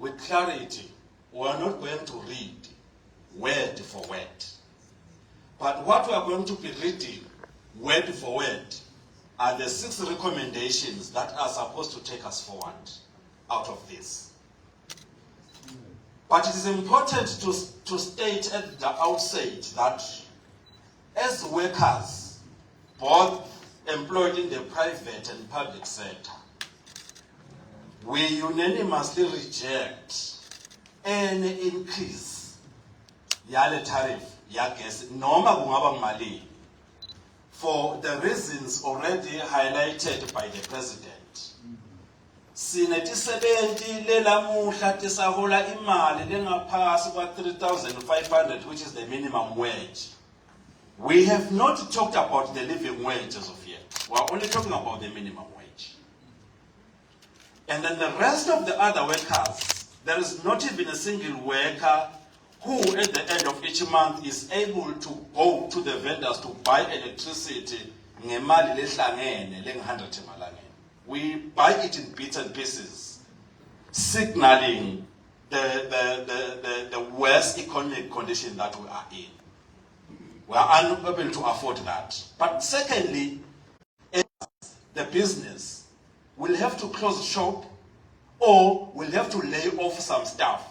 with clarity. We are not going to read word for word. But what we are going to be reading word for word are the 6 recommendations that are supposed to take us forward out of this. But it is important to state at the outset that as workers, both employed in the private and public sector, we unanimously reject any increase yale tariff yagas noma kungaba malini for the reasons already highlighted by the president. Sinetisebenti lelamuhla tisahola imali lengaphasi kwa 3,500, which is the minimum wage. We have not talked about the living wage as of yet. We are only talking about the minimum wage. And then the rest of the other workers, there is not even a single worker who at the end of each month is able to go to the vendors to buy electricity ngemali lehlangene leng-100 emalangeni. We buy it in bits and pieces, signaling the worst economic condition that we are in. We are unable to afford that. But secondly, the business will have to close shop or will have to lay off some staff.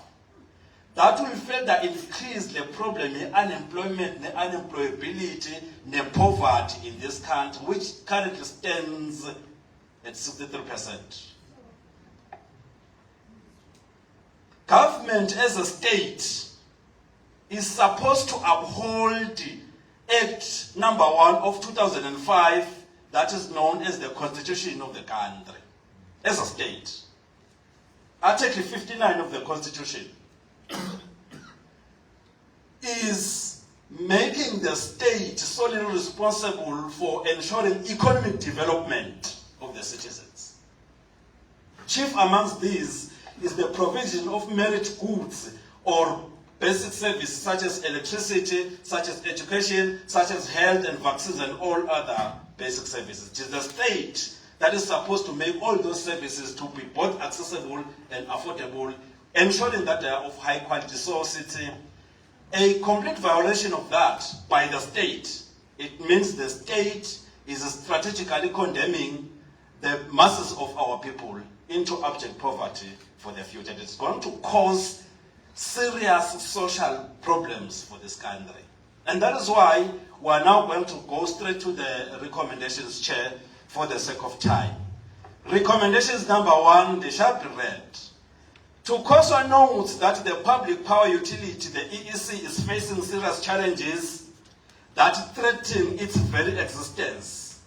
That will further increase the problem of unemployment, the unemployability, the poverty in this country, which currently stands at 63%. Government as a state is supposed to uphold Act number 1 of 2005, that is known as the Constitution of the country, as a state. Article 59 of the Constitution is making the state solely responsible for ensuring economic development of the citizens. Chief amongst these is the provision of merit goods or basic services such as electricity, such as education, such as health and vaccines and all other basic services. It is the state that is supposed to make all those services to be both accessible and affordable, ensuring that they are of high quality. So it's a complete violation of that by the state. It means the state is strategically condemning the masses of our people into abject poverty for the future. It's going to cause serious social problems for this country. And that is why we are now going to go straight to the recommendations, Chair, for the sake of time. Recommendations number 1, they shall be read. TUCOSA notes that the public power utility, the EEC, is facing serious challenges that threaten its very existence.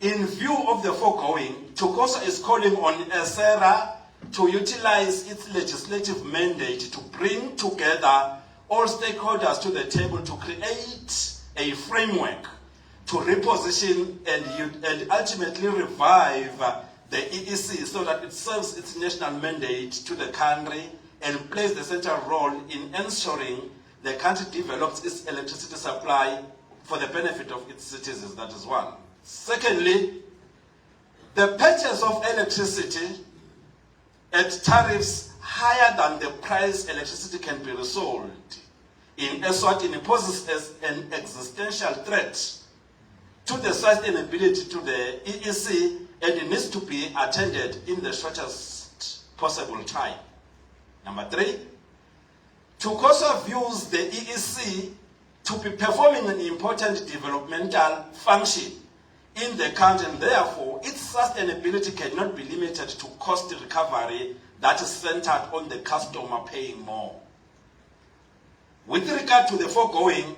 In view of the foregoing, TUCOSA is calling on ESERA to utilize its legislative mandate to bring together all stakeholders to the table to create a framework to reposition and ultimately revive the EEC so that it serves its national mandate to the country and plays the central role in ensuring the country develops its electricity supply for the benefit of its citizens. That is one. Secondly, the purchase of electricity at tariffs higher than the price electricity can be resold in Eswatini poses as an existential threat to the sustainability to the EEC, and it needs to be attended in the shortest possible time. Number 3, TUCOSA views the EEC to be performing an important developmental function in the country, and therefore its sustainability cannot be limited to cost recovery that is centered on the customer paying more. With regard to the foregoing,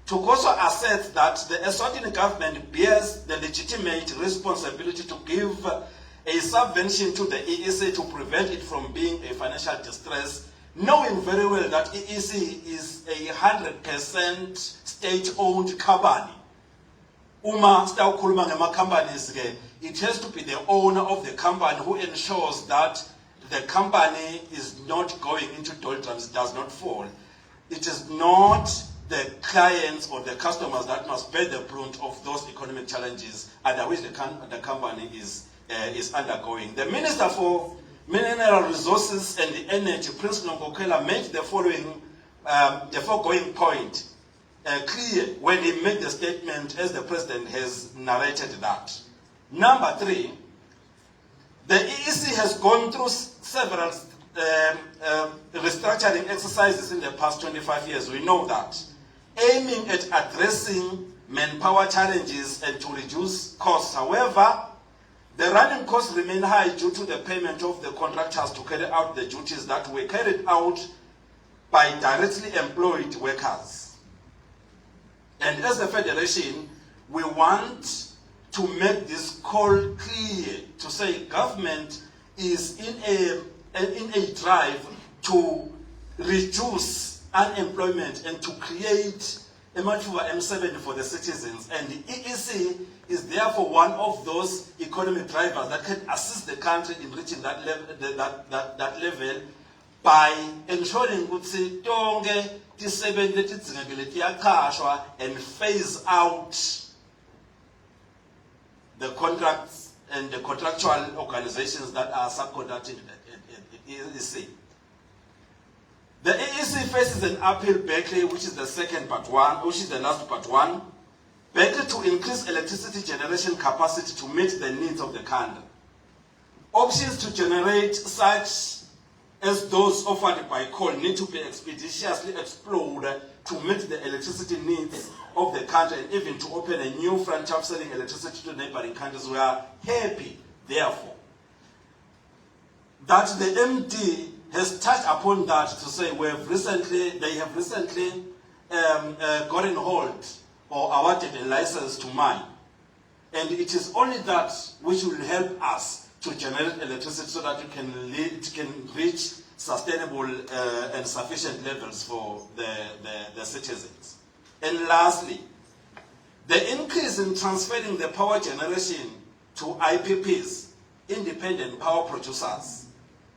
TUCOSA asserts that the Eswatini government bears the legitimate responsibility to give a subvention to the EEC to prevent it from being a financial distress, knowing very well that EEC is a 100% state-owned company. Uma sitawukhuluma ngama-companies ke, it has to be the owner of the company who ensures that the company is not going into doldrums, does not fall. It is not the clients or the customers that must bear the brunt of those economic challenges under which the company is undergoing. The Minister for Mineral Resources and the Energy, Prince Nongokulela, made the foregoing point clear when he made the statement as the President has narrated that. Number 3, the EEC has gone through several restructuring exercises in the past 25 years. We know that. Aiming at addressing manpower challenges and to reduce costs. However, the running costs remain high due to the payment of the contractors to carry out the duties that were carried out by directly employed workers. And as a federation, we want to make this call clear to say government is in a drive to reduce unemployment and to create a Mathuba M7 for the citizens. And the EEC is therefore one of those economic drivers that can assist the country in reaching that level by ensuring ukuthi tonke tisebenzi letidzingekile tiyaqashwa and phase out the contracts and the contractual organizations that are subcontracting the EEC. The EEC faces an appeal Berkeley, which is the last part one, Berkeley to increase electricity generation capacity to meet the needs of the country. Options to generate such as those offered by coal need to be expeditiously explored to meet the electricity needs of the country and even to open a new front of selling electricity to neighboring countries. We are happy, therefore, that the MD has touched upon that to say they have recently gotten hold or awarded a license to mine. And it is only that which will help us to generate electricity so that it can reach sustainable and sufficient levels for the citizens. And lastly, the increase in transferring the power generation to IPPs, independent power producers,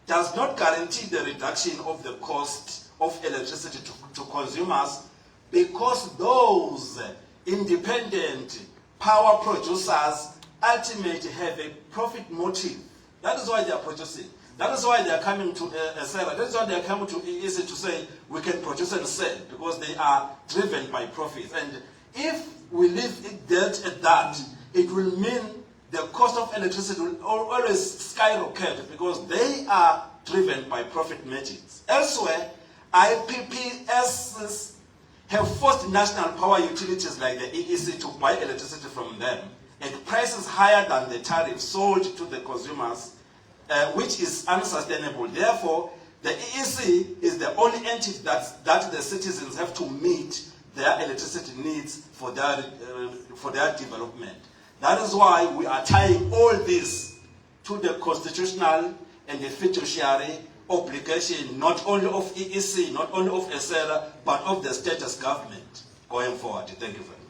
does not guarantee the reduction of the cost of electricity to consumers, because those independent power producers ultimately have a profit motive. That is why they are producing. That is why they are coming to Sarah. That is why they are coming to EEC to say we can produce and sell, because they are driven by profits. And if we leave it dealt at that, it will mean the cost of electricity will always skyrocket, because they are driven by profit margins. Elsewhere, IPPs have forced national power utilities like the EEC to buy electricity from them at prices higher than the tariff sold to the consumers, which is unsustainable. Therefore, the EEC is the only entity that the citizens have to meet their electricity needs for their development. That is why we are tying all this to the constitutional and the fiduciary obligation, not only of EEC, not only of ESERA, but of the status government going forward. Thank you very much.